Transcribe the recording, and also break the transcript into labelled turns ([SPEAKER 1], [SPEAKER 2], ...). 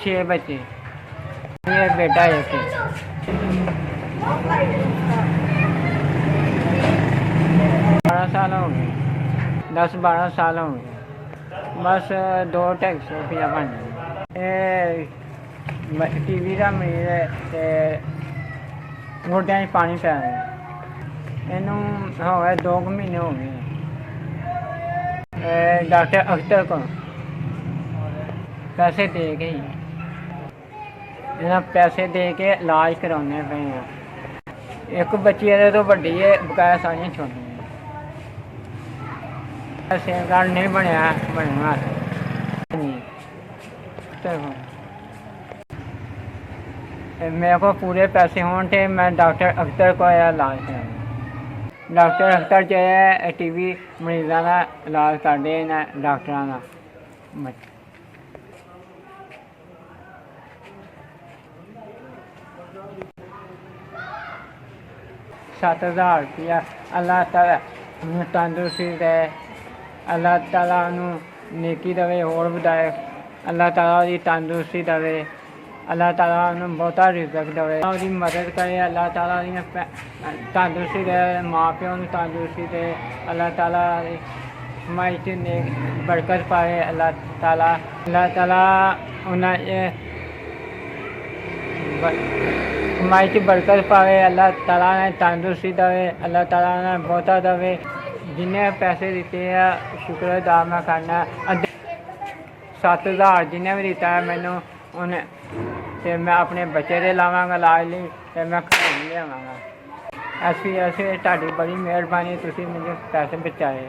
[SPEAKER 1] 6 बच्चे, ये बेटा एक है। 12 साल हो गए, 10-12 साल हो गए। बस 2 टैक्स रुपया बन टी वी का मरीज है ते गोड्डियां 'च पानी पै गया। इनू हो गए 2 महीने हो गए। डॉक्टर अख्तर को पैसे दे के ही पैसे दे के इलाज कराने पे हैं। एक बच्ची ये तो वड्डी है, बकाया सारियां छोटियां। सेम कार्ड नहीं बनया बनना मेरे को पूरे पैसे होने थे, मैं डॉक्टर अख्तर को आया इलाज कराया। डॉक्टर अख्तर जो है टी वी मरीजों का इलाज करते हैं डॉक्टरों का। 7,000 रुपया अल्लाह ताला तंदुरुस्ती दे, अल्लाह ताला नेकी देवे, होर वधाए, अल्लाह ताला की तंदुरुस्ती देवे, अल्लाह ताला बहुता रिज़्क देवे, उसकी मदद करे, अल्लाह ताला तंदुरुस्ती दे, माँ प्यो को तंदुरुस्ती दे, अल्लाह ताला कमाई च बरकत पाए, अल्लाह ताला उन्हें कमाई च बरकत पावे, अल्लाह ताला ने तंदुरुस्ती देवे, अल्लाह ताला ने बहुता देवे। जिन्हें पैसे दिते है शुक्र अदा मैं करना। 7,000 जिन्हें भी दिता है मैनू उन्हें, तो मैं अपने बच्चे दे लावांगा इलाज लई, तो मैं घर भी लियावांगा। ऐसी ताड़ी बड़ी मेहरबानी, तुसीं मुझे पैसे बचाए।